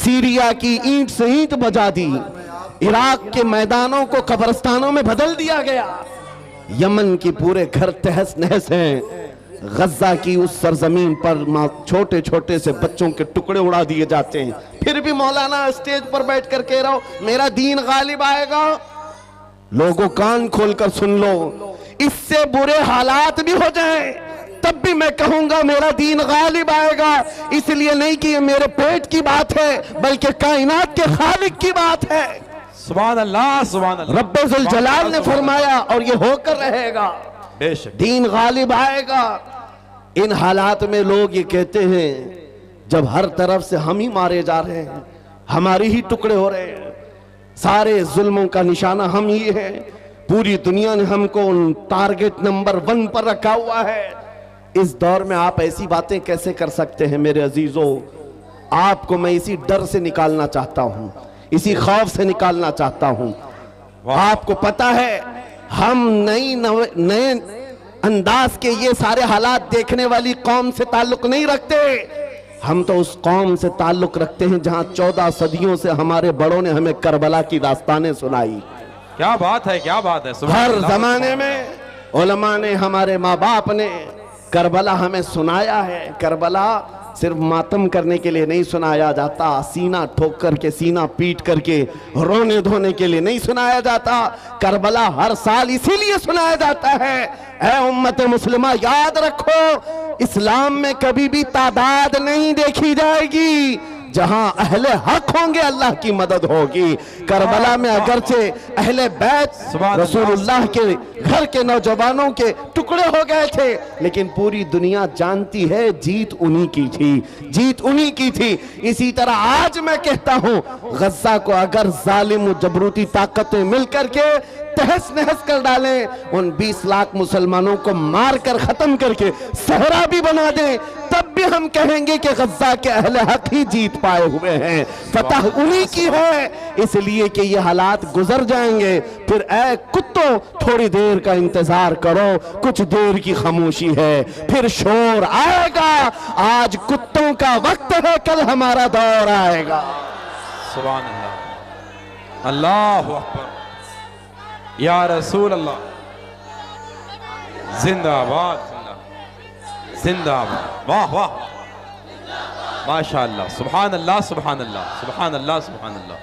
Syria की ईंट से ईंट बजा दी, इराक के मैदानों को कब्रिस्तानों में बदल दिया गया, यमन की पूरे घर तहस नहस हैं, गज्जा की उस सरजमीन पर छोटे छोटे से बच्चों के टुकड़े उड़ा दिए जाते हैं। फिर भी मौलाना स्टेज पर बैठ कर कह रहा हो मेरा दीन गालिब आएगा। लोगों कान खोलकर सुन लो, इससे बुरे हालात भी हो जाए तब भी मैं कहूंगा मेरा दीन गालिब आएगा। इसलिए नहीं कि ये मेरे पेट की बात है, बल्कि कायनात के खालिक की बात है। सुभान अल्लाह, सुभान अल्लाह। रब्बे जुल जलाल ने फरमाया और ये होकर रहेगा, बेशक दीन गालिब आएगा। इन हालात में लोग ये कहते हैं जब हर तरफ से हम ही मारे जा रहे हैं, हमारे ही टुकड़े हो रहे हैं, सारे जुल्मों का निशाना हम ही है, पूरी दुनिया ने हमको टारगेट नंबर 1 पर रखा हुआ है। इस दौर में आप ऐसी बातें कैसे कर सकते हैं? मेरे अजीजों, आपको मैं इसी डर से निकालना चाहता हूं, इसी खौफ से निकालना चाहता हूं। आपको पता है हम नए अंदाज के ये सारे हालात देखने वाली कौम से ताल्लुक नहीं रखते, हम तो उस कौम से ताल्लुक रखते हैं जहां 14 सदियों से हमारे बड़ों ने हमें करबला की दास्तानें सुनाई। क्या बात है, क्या बात है। हर जमाने में उलमा ने, हमारे माँ बाप ने करबला हमें सुनाया है। करबला सिर्फ मातम करने के लिए नहीं सुनाया जाता, सीना ठोक करके, सीना पीट करके रोने धोने के लिए नहीं सुनाया जाता। करबला हर साल इसीलिए सुनाया जाता है, ऐ उम्मत मुस्लिमा याद रखो, इस्लाम में कभी भी तादाद नहीं देखी जाएगी, जहां अहले हक होंगे अल्लाह की मदद होगी। करबला में अगरचे अहले बैत रसूलुल्लाह के घर के नौजवानों के टुकड़े हो गए थे, लेकिन पूरी दुनिया जानती है जीत उन्हीं की थी, जीत उन्हीं की थी। इसी तरह आज मैं कहता हूं, गज्जा को अगर जालिम जबरूती ताकतें मिलकर के तहस नहस कर डालें, उन 20 लाख मुसलमानों को मार कर खत्म करके सहरा भी बना दें, तब भी हम कहेंगे कि गज्जा के अहले हक ही जीत पाए हुए हैं, फतह उन्हीं की है। इसलिए कि ये हालात गुजर जाएंगे, फिर ऐ कुत्तों थोड़ी देर का इंतजार करो, कुछ देर की खामोशी है, फिर शोर आएगा। आज कुत्तों का वक्त है, कल हमारा दौर आएगा। सुभान अल्लाह, अल्लाहु अकबर, या रसूल अल्लाह, जिंदाबाद जिंदाबाद, वाह वाह, माशाअल्लाह, सुभान अल्लाह, सुभान अल्लाह, सुभान अल्लाह, सुभान अल्लाह।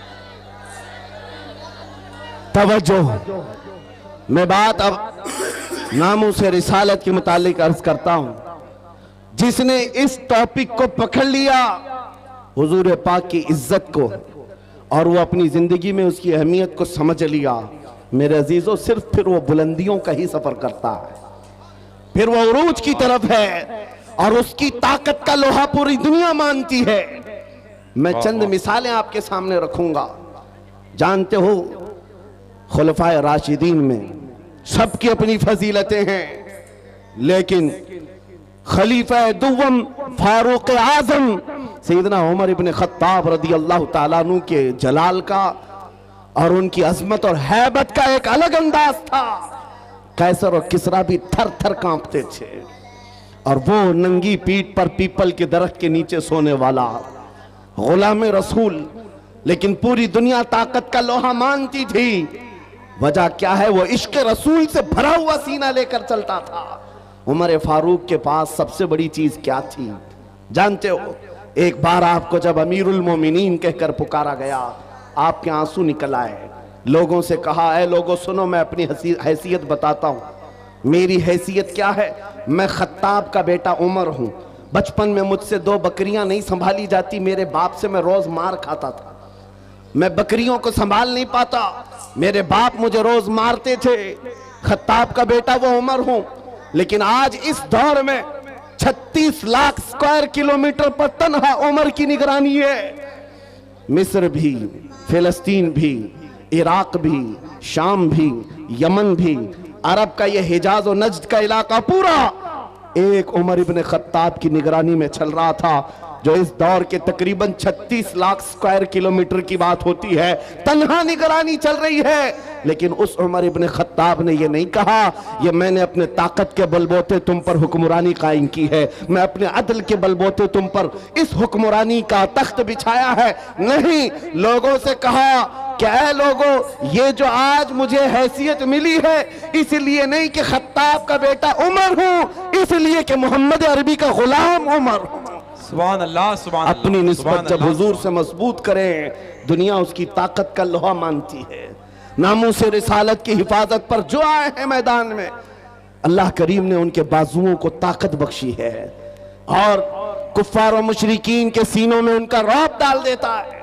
तवज्जो, मैं बात अब नामों से रिसालत के मुतालिक अर्ज करता हूं। जिसने इस टॉपिक को पकड़ लिया, हुजूर पाक की इज्जत को, और वो अपनी जिंदगी में उसकी अहमियत को समझ लिया, मेरे अजीजों, सिर्फ फिर वो बुलंदियों का ही सफर करता है, फिर वो उरूज की तरफ है, और उसकी ताकत का लोहा पूरी दुनिया मानती है। मैं चंद मिसालें आपके सामने रखूंगा। जानते हो, खुलफाए राशिदीन में सबकी अपनी फजीलतें हैं, लेकिन खलीफा दुव्वम फारूक आजम सैयदना उमर इब्न खत्ताब रदी अल्लाह ताला अन्हु के जलाल का और उनकी अजमत और हैबत का एक अलग अंदाज था। कैसर और किसरा भी थर थर कांपते थे, और वो नंगी पीठ पर पीपल के दरख्त के नीचे सोने वाला गुलाम रसूल, लेकिन पूरी दुनिया ताकत का लोहा मानती थी। वजह क्या है? वो इश्क रसूल से भरा हुआ सीना लेकर चलता था। उमर फारूक के पास सबसे बड़ी चीज क्या थी जानते हो? एक बार आपको जब अमीरुल मोमिनीन कहकर पुकारा गया, आपके आंसू निकल आए। लोगों से कहा, ऐ लोगों सुनो, मैं अपनी हैसियत बताता हूं। मेरी हैसियत क्या है? मैं खत्ताब का बेटा उमर हूं। बचपन में मुझसे 2 बकरियां नहीं संभाली जाती, मेरे बाप से मैं रोज मार खाता था। मैं बकरियों को संभाल नहीं पाता, मेरे बाप मुझे रोज मारते थे। खत्ताब का बेटा वो उमर हूं, लेकिन आज इस दौर में 36 लाख स्क्वायर किलोमीटर पर तन्हा उमर की निगरानी है। मिस्र भी, फिलिस्तीन भी, इराक भी, शाम भी, यमन भी, अरब का ये हिजाज और नज्द का इलाका पूरा एक उमर इब्न खत्ताब की निगरानी में चल रहा था, जो इस दौर के तकरीबन 36 लाख स्क्वायर किलोमीटर की बात होती है, तन्हा निगरानी चल रही है। लेकिन उस उमर इब्न खत्ताब ने यह नहीं कहा ये मैंने अपने ताकत के बलबोते तुम पर हुक्मरानी कायम की है, मैं अपने अदल के बलबोते तुम पर इस हुक्मरानी का तख्त बिछाया है। नहीं, लोगों से कहा क्या लोगों, ये जो आज मुझे हैसियत मिली है इसलिए नहीं कि खत्ताब का बेटा उमर हूं, इसलिए कि मोहम्मद अरबी का गुलाम उमर हूं। सुभान अल्लाह, सुभान अल्लाह। अपनी निस्बत जब हुजूर से मजबूत करें, दुनिया उसकी ताकत का लोहा मानती है। नामूस रिसालत की हिफाजत पर जो आए हैं मैदान में, अल्लाह करीम ने उनके बाजुओं को ताकत बख्शी है और कुफ्फार और मुशरिकीन के सीनों में उनका रौब डाल देता है।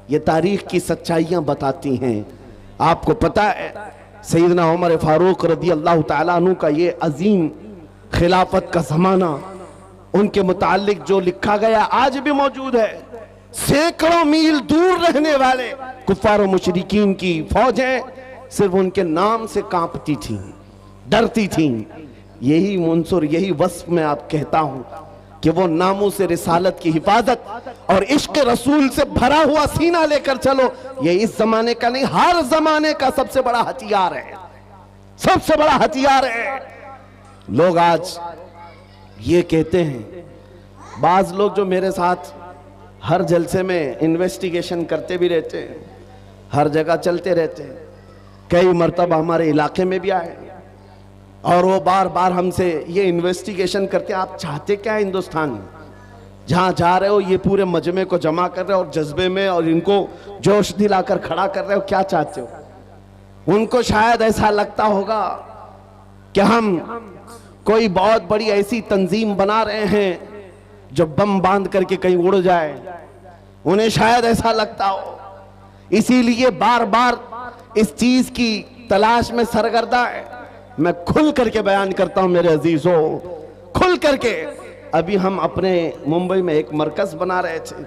ये तारीख की सच्चाइयां बताती हैं। आपको पता है सैयदना उमर फारूक रदी अल्लाह तआला अन्हु का ये अजीम खिलाफत का जमाना, उनके मुतालिक जो लिखा गया आज भी मौजूद है। सैकड़ों मील दूर रहने वाले कुफ्फार और मुशरिकीन की फौजें सिर्फ उनके नाम से कांपती थीं, डरती थीं। यही मुंसुर, यही वस्फ में आप कहता हूं कि वो नामों से रिसालत की हिफाजत और इश्क रसूल से भरा हुआ सीना लेकर चलो, ये इस जमाने का नहीं हर जमाने का सबसे बड़ा हथियार है, सबसे बड़ा हथियार है। लोग आज ये कहते हैं, बाज लोग जो मेरे साथ हर जलसे में इन्वेस्टिगेशन करते भी रहते हैं, हर जगह चलते रहते हैं, कई मर्तबा हमारे इलाके में भी आए और वो बार बार हमसे ये इन्वेस्टिगेशन करते हैं, आप चाहते क्या है हिंदुस्तान में, जहां जा रहे हो ये पूरे मजमे को जमा कर रहे हो और जज्बे में और इनको जोश दिलाकर खड़ा कर रहे हो, क्या चाहते हो। उनको शायद ऐसा लगता होगा कि हम कोई बहुत बड़ी ऐसी तंजीम बना रहे हैं जो बम बांध करके कहीं उड़ जाए, उन्हें शायद ऐसा लगता हो, इसीलिए बार बार इस चीज की तलाश में सरगर्दा है। मैं खुल करके बयान करता हूं मेरे अजीजों, खुल करके। अभी हम अपने मुंबई में एक मरकज बना रहे थे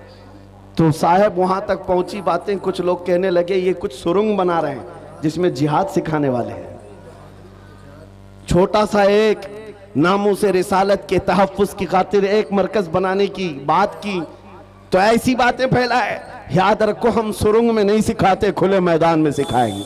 तो साहब वहां तक पहुंची बातें, कुछ लोग कहने लगे ये कुछ सुरंग बना रहे हैं जिसमें जिहाद सिखाने वाले हैं। छोटा सा एक नामों से रिसालत के तहफ़्फ़ुज़ की खातिर एक मरकज बनाने की बात की तो ऐसी बातें फैलाए। याद रखो हम सुरंग में नहीं सिखाते, खुले मैदान में सिखाएंगे।